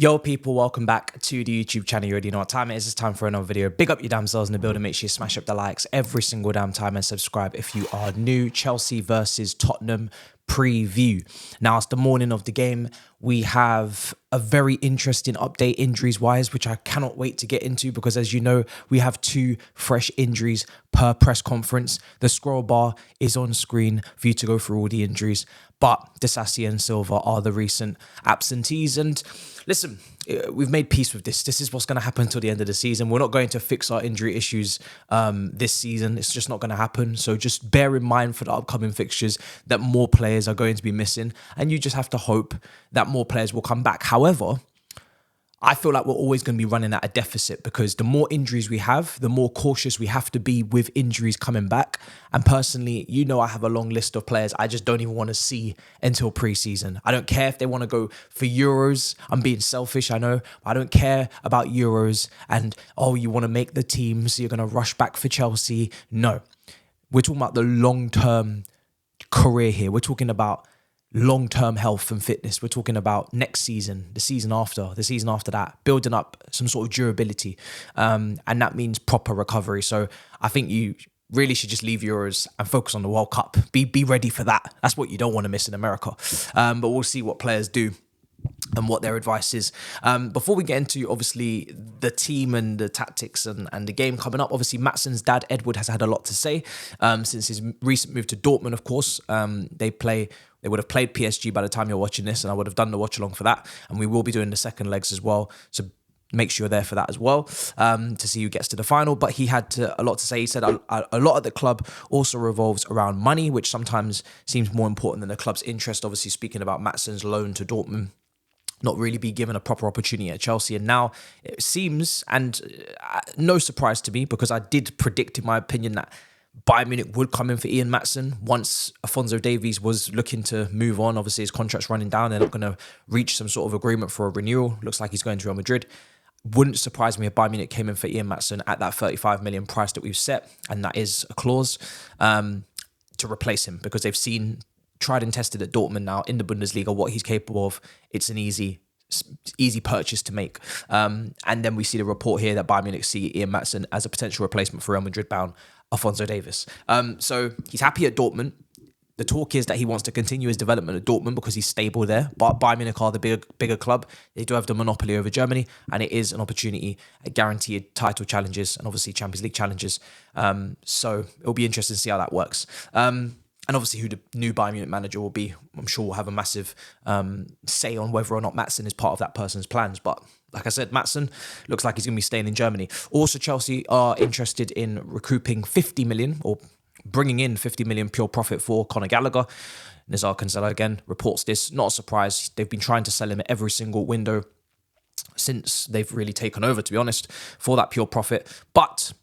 Yo people, welcome back to the YouTube channel. You already know what time it is. It's time for another video. Big up your damn selves in the building. Make sure you smash up the likes every single damn time and subscribe if you are new. Chelsea versus Tottenham preview. Now it's the morning of the game. We have a very interesting update injuries wise, which I cannot wait to get into because, as you know, we have 2 fresh injuries per press conference. The scroll bar is on screen for you to go through all the injuries, but Disasi and Silva are the recent absentees. And listen, we've made peace with this. This is what's going to happen until the end of the season. We're not going to fix our injury issues this season. It's just not going to happen. So just bear in mind for the upcoming fixtures that more players are going to be missing, and you just have to hope that more players will come back. However, I feel like we're always going to be running at a deficit because the more injuries we have, the more cautious we have to be with injuries coming back. And personally, you know, I have a long list of players I just don't even want to see until pre-season. I don't care if they want to go for Euros. I'm being selfish, I know. But I don't care about Euros and, oh, you want to make the team, so you're going to rush back for Chelsea. No. We're talking about the long-term career here. We're talking about long-term health and fitness. We're talking about next season, the season after that, building up some sort of durability. And that means proper recovery. So I think you really should just leave Euros and focus on the World Cup. Be ready for that. That's what you don't want to miss in America. But we'll see what players do and what their advice is. Before we get into, obviously, the team and the tactics and the game coming up, obviously, Maatsen's dad, Edward, has had a lot to say since his recent move to Dortmund, of course. They would have played PSG by the time you're watching this, and I would have done the watch along for that. And we will be doing the second legs as well. So make sure you're there for that as well to see who gets to the final. But he had a lot to say. He said a lot of the club also revolves around money, which sometimes seems more important than the club's interest. Obviously, speaking about Maatsen's loan to Dortmund, not really be given a proper opportunity at Chelsea. And now it seems, and no surprise to me, because I did predict, in my opinion, that Bayern Munich would come in for Ian Maatsen once Alphonso Davies was looking to move on. Obviously, his contract's running down. They're not going to reach some sort of agreement for a renewal. Looks like he's going to Real Madrid. Wouldn't surprise me if Bayern Munich came in for Ian Maatsen at that 35 million price that we've set. And that is a clause to replace him, because they've seen, tried and tested at Dortmund now in the Bundesliga what he's capable of. It's an easy purchase to make. And then we see the report here that Bayern Munich see Ian Maatsen as a potential replacement for Real Madrid bound Alphonso Davies. So he's happy at Dortmund. The talk is that he wants to continue his development at Dortmund because he's stable there. But Bayern Munich are the bigger club. They do have the monopoly over Germany, and it is an opportunity, guaranteed title challenges and obviously Champions League challenges. So it'll be interesting to see how that works. And obviously who the new Bayern Munich manager will be, I'm sure will have a massive say on whether or not Maatsen is part of that person's plans. But like I said, Maatsen looks like he's going to be staying in Germany. Also, Chelsea are interested in recouping 50 million or bringing in 50 million pure profit for Conor Gallagher. Nizar Cancelo again reports this. Not a surprise. They've been trying to sell him at every single window since they've really taken over, to be honest, for that pure profit. But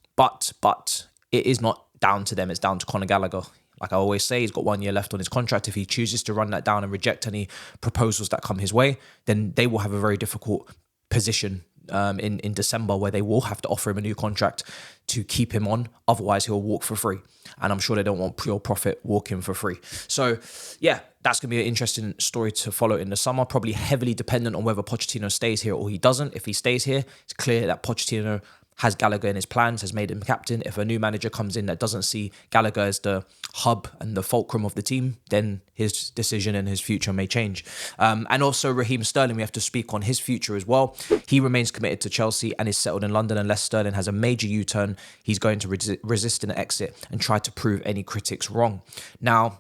it is not down to them. It's down to Conor Gallagher. Like I always say, he's got 1 year left on his contract. If he chooses to run that down and reject any proposals that come his way, then they will have a very difficult position in December, where they will have to offer him a new contract to keep him on. Otherwise, he'll walk for free. And I'm sure they don't want pure profit walking for free. So, yeah, that's going to be an interesting story to follow in the summer. Probably heavily dependent on whether Pochettino stays here or he doesn't. If he stays here, it's clear that Pochettino has Gallagher in his plans, has made him captain. If a new manager comes in that doesn't see Gallagher as the hub and the fulcrum of the team, then his decision and his future may change. And also Raheem Sterling, we have to speak on his future as well. He remains committed to Chelsea and is settled in London. Unless Sterling has a major U-turn, he's going to resist an exit and try to prove any critics wrong. Now,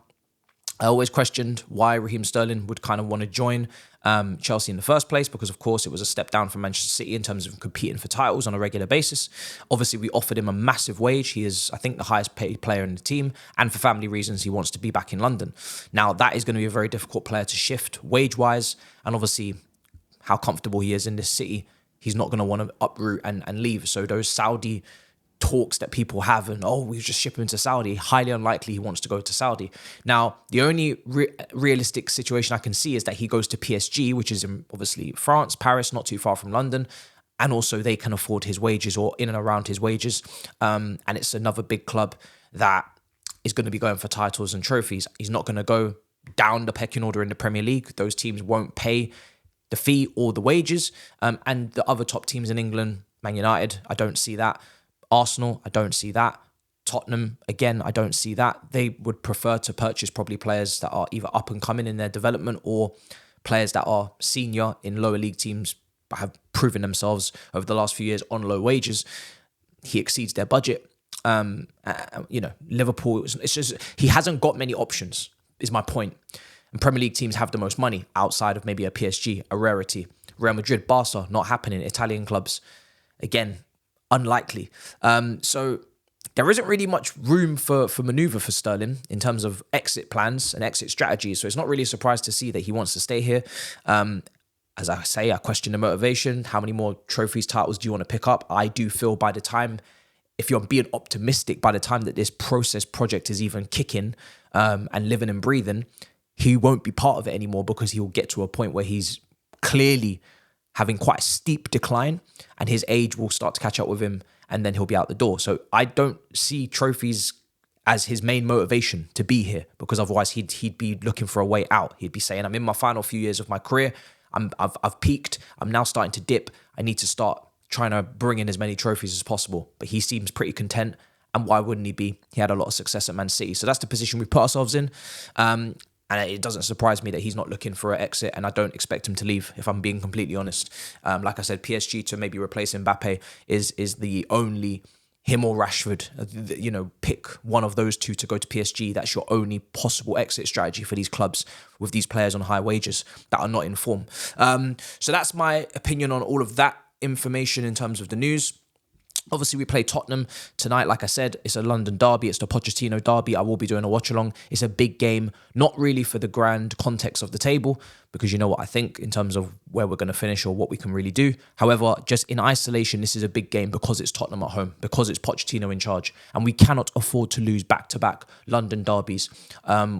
I always questioned why Raheem Sterling would kind of want to join Chelsea in the first place, because of course it was a step down from Manchester City in terms of competing for titles on a regular basis. Obviously, we offered him a massive wage. He is, I think, the highest paid player in the team, and for family reasons, he wants to be back in London. Now, that is going to be a very difficult player to shift wage-wise, and obviously how comfortable he is in this city, he's not going to want to uproot and leave. So those Saudi talks that people have, and we just ship him to Saudi, highly unlikely he wants to go to Saudi. Now, the only realistic situation I can see is that he goes to PSG, which is in obviously France, Paris, not too far from London, and also they can afford his wages or in and around his wages. And it's another big club that is going to be going for titles and trophies. He's not going to go down the pecking order in the Premier League. Those teams won't pay the fee or the wages. And the other top teams in England, Man United, I don't see that. Arsenal, I don't see that. Tottenham, again, I don't see that. They would prefer to purchase probably players that are either up and coming in their development or players that are senior in lower league teams but have proven themselves over the last few years on low wages. He exceeds their budget. Liverpool, it's just, he hasn't got many options, is my point. And Premier League teams have the most money outside of maybe a PSG, a rarity. Real Madrid, Barca, not happening. Italian clubs, again, unlikely. So there isn't really much room for maneuver for Sterling in terms of exit plans and exit strategies. So it's not really a surprise to see that he wants to stay here. As I say, I question the motivation. How many more trophies, titles do you want to pick up? I do feel by the time, if you're being optimistic, by the time that this project is even kicking and living and breathing, he won't be part of it anymore because he will get to a point where he's clearly having quite a steep decline and his age will start to catch up with him and then he'll be out the door. So I don't see trophies as his main motivation to be here because otherwise he'd be looking for a way out. He'd be saying, I'm in my final few years of my career. I've peaked. I'm now starting to dip. I need to start trying to bring in as many trophies as possible. But he seems pretty content. And why wouldn't he be? He had a lot of success at Man City. So that's the position we put ourselves in. And it doesn't surprise me that he's not looking for an exit, and I don't expect him to leave, if I'm being completely honest. Like I said, PSG to maybe replace Mbappe is the only, him or Rashford, pick one of those two to go to PSG. That's your only possible exit strategy for these clubs with these players on high wages that are not in form. So that's my opinion on all of that information in terms of the news. Obviously, we play Tottenham tonight. Like I said, it's a London derby. It's the Pochettino derby. I will be doing a watch-along. It's a big game, not really for the grand context of the table, because you know what I think in terms of where we're going to finish or what we can really do. However, just in isolation, this is a big game because it's Tottenham at home, because it's Pochettino in charge, and we cannot afford to lose back-to-back London derbies.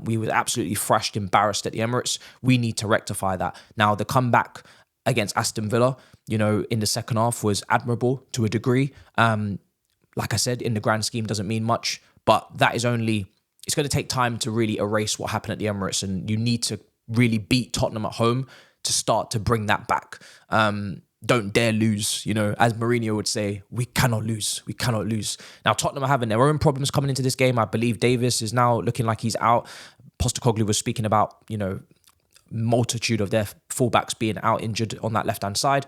We were absolutely thrashed, embarrassed at the Emirates. We need to rectify that. Now, the comeback against Aston Villa, in the second half was admirable to a degree. Like I said, in the grand scheme doesn't mean much, but it's going to take time to really erase what happened at the Emirates, and you need to really beat Tottenham at home to start to bring that back. Don't dare lose, as Mourinho would say, we cannot lose. We cannot lose. Now, Tottenham are having their own problems coming into this game. I believe Davis is now looking like he's out. Postecoglou was speaking about, multitude of their fullbacks being out injured on that left-hand side.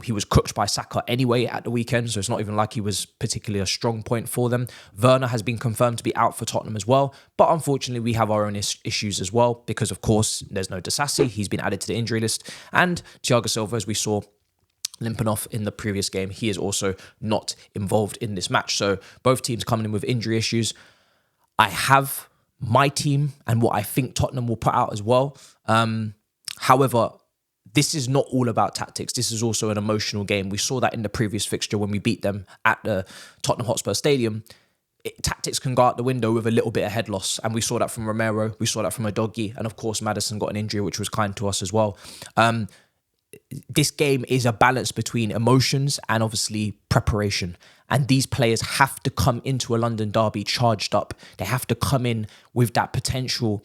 He was cooked by Saka anyway at the weekend, so it's not even like he was particularly a strong point for them. Werner has been confirmed to be out for Tottenham as well, but unfortunately we have our own issues as well because, of course, there's no Disasi. He's been added to the injury list. And Thiago Silva, as we saw, limping off in the previous game, he is also not involved in this match. So both teams coming in with injury issues. I have my team and what I think Tottenham will put out as well. However, this is not all about tactics. This is also an emotional game. We saw that in the previous fixture when we beat them at the Tottenham Hotspur Stadium. Tactics can go out the window with a little bit of head loss. And we saw that from Romero. We saw that from Udogie. And of course, Maatsen got an injury, which was kind to us as well. This game is a balance between emotions and obviously preparation. And these players have to come into a London derby charged up. They have to come in with that potential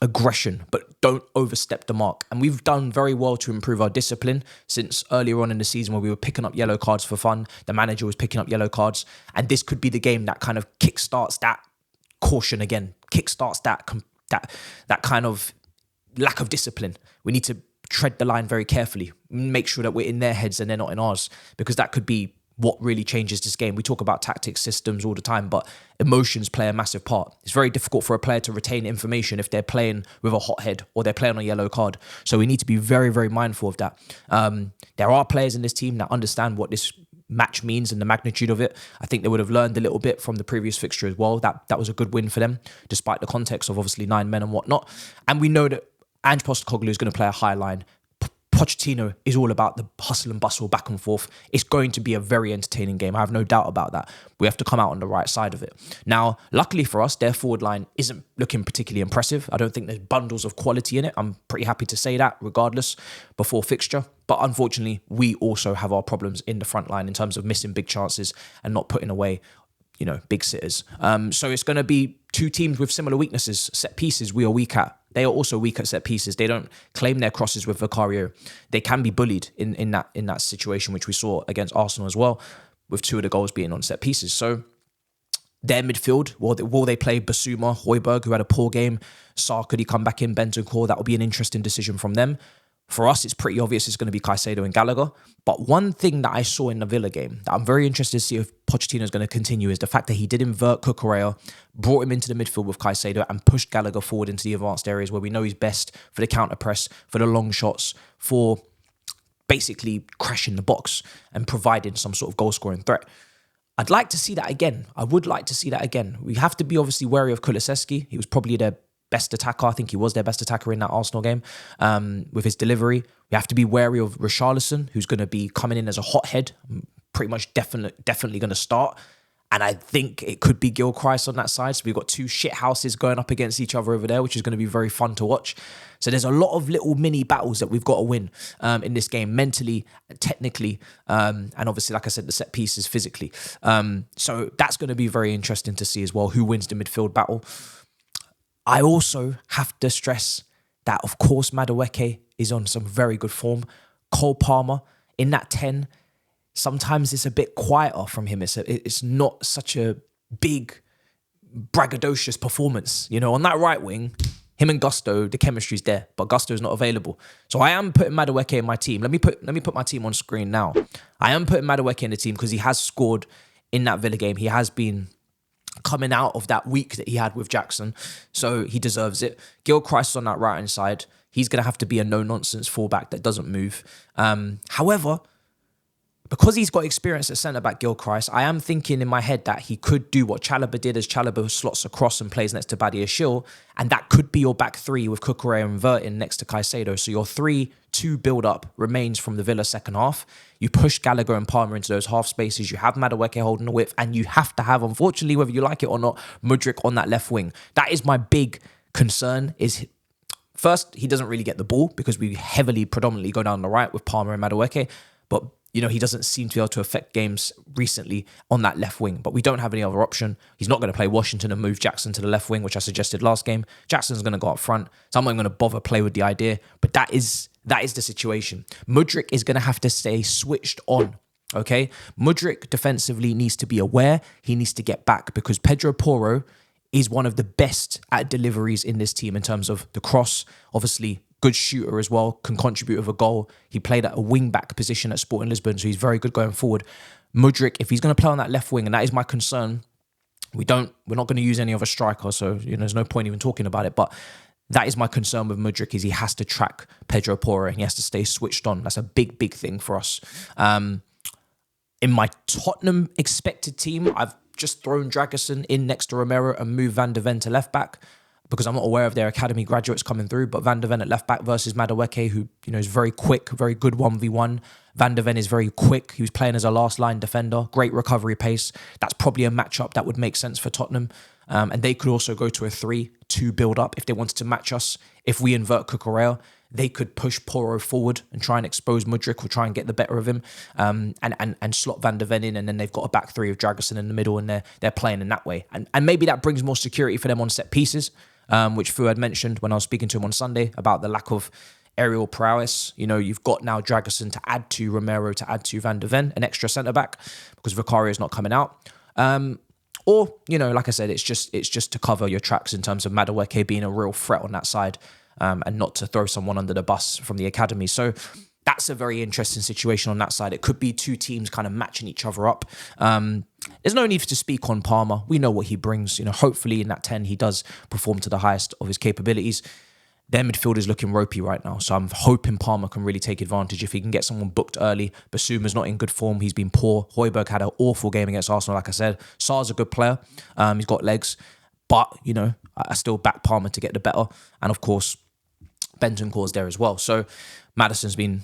aggression, but don't overstep the mark. And we've done very well to improve our discipline since earlier on in the season where we were picking up yellow cards for fun. The manager was picking up yellow cards. And this could be the game that kind of kickstarts that caution again, kickstarts that kind of lack of discipline. We need to tread the line very carefully, make sure that we're in their heads and they're not in ours, because that could be what really changes this game. We talk about tactics, systems all the time, but emotions play a massive part. It's very difficult for a player to retain information if they're playing with a hot head or they're playing on a yellow card. So we need to be very, very mindful of that. There are players in this team that understand what this match means and the magnitude of it. I think they would have learned a little bit from the previous fixture as well. That was a good win for them, despite the context of obviously 9 men and whatnot. And we know that Ange Postecoglou is going to play a high line. Pochettino is all about the hustle and bustle back and forth. It's going to be a very entertaining game. I have no doubt about that. We have to come out on the right side of it. Now, luckily for us, their forward line isn't looking particularly impressive. I don't think there's bundles of quality in it. I'm pretty happy to say that regardless before fixture. But unfortunately, we also have our problems in the front line in terms of missing big chances and not putting away, big sitters. So it's going to be two teams with similar weaknesses. Set pieces we are weak at. They are also weak at set pieces. They don't claim their crosses with Vicario. They can be bullied in that situation, which we saw against Arsenal as well, with 2 of the goals being on set pieces. So their midfield, will they play Basuma, Højbjerg, who had a poor game? Sarr, could he come back in? Bentancur, that will be an interesting decision from them. For us, it's pretty obvious it's going to be Caicedo and Gallagher. But one thing that I saw in the Villa game that I'm very interested to see if Pochettino is going to continue is the fact that he did invert Cucurella, brought him into the midfield with Caicedo and pushed Gallagher forward into the advanced areas where we know he's best for the counter press, for the long shots, for basically crashing the box and providing some sort of goal-scoring threat. I'd like to see that again. I would like to see that again. We have to be obviously wary of Kulusevski. He was probably their best attacker. I think he was their best attacker in that Arsenal game with his delivery. We have to be wary of Richarlison, who's going to be coming in as a hothead, pretty much definitely going to start. And I think it could be Gilchrist on that side. So we've got 2 shit houses going up against each other over there, which is going to be very fun to watch. So there's a lot of little mini battles that we've got to win in this game, mentally, technically, and obviously, like I said, the set pieces physically. So that's going to be very interesting to see as well, who wins the midfield battle. I also have to stress that, of course, Madueke is on some very good form. Cole Palmer in that 10, sometimes it's a bit quieter from him. It's not such a big, braggadocious performance. You know, on that right wing, him and Gusto, the chemistry's there, but Gusto's not available. So I am putting Madueke in my team. Let me put my team on screen now. I am putting Madueke in the team because he has scored in that Villa game. He has been coming out of that week that he had with Jackson, so he deserves it. Gilchrist on that right-hand side, he's going to have to be a no-nonsense fullback that doesn't move. However, because he's got experience at centre-back, Gilchrist, I am thinking in my head that he could do what Chalobah did, as Chalobah slots across and plays next to Badiashile, and that could be your back 3 with Cucurella inverting next to Caicedo. So your 3-2 build-up remains from the Villa second half. You push Gallagher and Palmer into those half spaces. You have Madueke holding the width, and you have to have, unfortunately, whether you like it or not, Mudryk on that left wing. That is my big concern. Is first, he doesn't really get the ball because we predominantly go down the right with Palmer and Madueke, but you know, he doesn't seem to be able to affect games recently on that left wing, but we don't have any other option. He's not going to play Washington and move Jackson to the left wing, which I suggested last game. Jackson's going to go up front, so I'm not going to bother play with the idea, but that is the situation. Mudryk is going to have to stay switched on, okay? Mudryk defensively needs to be aware. He needs to get back because Pedro Porro is one of the best at deliveries in this team in terms of the cross, obviously good shooter as well, can contribute with a goal. He played at a wing-back position at Sporting Lisbon, so he's very good going forward. Mudryk, if he's going to play on that left wing, and that is my concern, we're not going to use any other striker, so you know, there's no point even talking about it, but that is my concern with Mudryk, is he has to track Pedro Porro and he has to stay switched on. That's a big, big thing for us. In my Tottenham expected team, I've just thrown Dragusin in next to Romero and moved Van de Ven to left back, because I'm not aware of their academy graduates coming through, but Van de Ven at left back versus Madueke, who, you know, is very quick, very good 1v1. Van de Ven is very quick. He was playing as a last line defender, great recovery pace. That's probably a matchup that would make sense for Tottenham. And they could also go to a 3-2 build up if they wanted to match us. If we invert Cucurella, they could push Porro forward and try and expose Mudryk or try and get the better of him, and slot Van de Ven in, and then they've got a back 3 of Dragusin in the middle, and they're playing in that way. And maybe that brings more security for them on set pieces, which Fu had mentioned when I was speaking to him on Sunday about the lack of aerial prowess. You know, you've got now Dragusin to add to Romero, to add to Van de Ven, an extra centre-back, because Vicario's not coming out. Or, you know, like I said, it's just to cover your tracks in terms of Madueke being a real threat on that side, and not to throw someone under the bus from the academy. So that's a very interesting situation on that side. It could be 2 teams kind of matching each other up. There's no need to speak on Palmer. We know what he brings. You know, hopefully in that 10, he does perform to the highest of his capabilities. Their midfield is looking ropey right now, so I'm hoping Palmer can really take advantage if he can get someone booked early. Basuma's not in good form. He's been poor. Højbjerg had an awful game against Arsenal, like I said. Sarr's a good player. He's got legs. But, you know, I still back Palmer to get the better. And, of course, Bentancur's there as well. So Maddison's been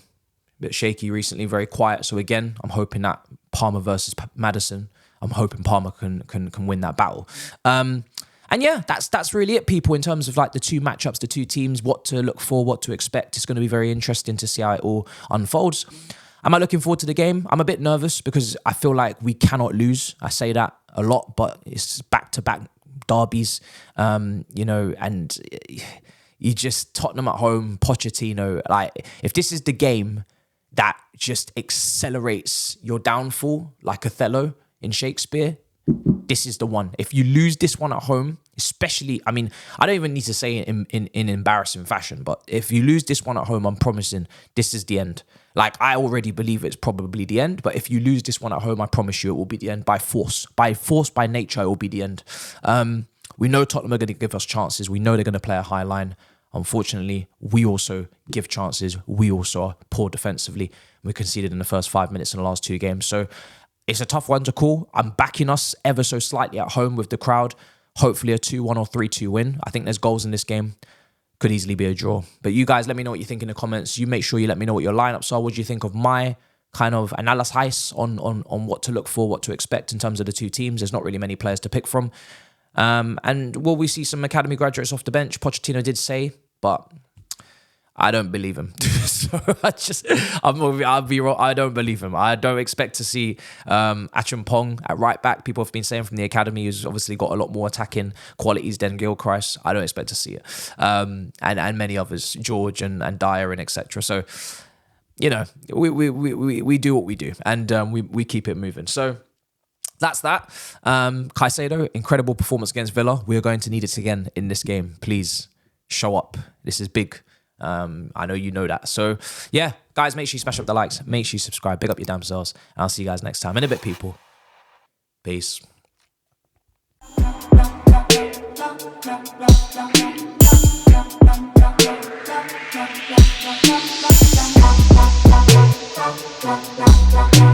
a bit shaky recently, very quiet. So, again, I'm hoping that Palmer versus Maddison, I'm hoping Palmer can win that battle. And yeah, that's really it, people, in terms of like the 2 matchups, the 2 teams, what to look for, what to expect. It's going to be very interesting to see how it all unfolds. Am I looking forward to the game? I'm a bit nervous because I feel like we cannot lose. I say that a lot, but it's back-to-back derbies, you know, and You just Tottenham at home, Pochettino. Like, if this is the game that just accelerates your downfall, like Othello in Shakespeare, this is the one. If you lose this one at home, especially, I mean, I don't even need to say it in embarrassing fashion, but if you lose this one at home, I'm promising this is the end. Like, I already believe it's probably the end, but if you lose this one at home, I promise you it will be the end by force. By nature, it will be the end. We know Tottenham are going to give us chances. We know they're going to play a high line. Unfortunately, we also give chances. We also are poor defensively. We conceded in the first 5 minutes in the last 2 games. So it's a tough one to call. I'm backing us ever so slightly at home with the crowd. Hopefully a 2-1 or 3-2 win. I think there's goals in this game. Could easily be a draw. But you guys, let me know what you think in the comments. You make sure you let me know what your lineups are. What do you think of my kind of analysis on what to look for, what to expect in terms of the 2 teams? There's not really many players to pick from. And will we see some academy graduates off the bench? Pochettino did say, but I don't believe him. So I'll be wrong. I don't believe him. I don't expect to see Achampong at right back. People have been saying from the academy, who's obviously got a lot more attacking qualities than Gilchrist. I don't expect to see it. And many others, George and Dyer and etc. So, you know, we do what we do, and we keep it moving. So that's that. Caicedo, incredible performance against Villa. We are going to need it again in this game. Please show up. This is big. I know you know that. So yeah, guys, make sure you smash up the likes. Make sure you subscribe. Big up your damn selves. And I'll see you guys next time. In a bit, people. Peace. Bye.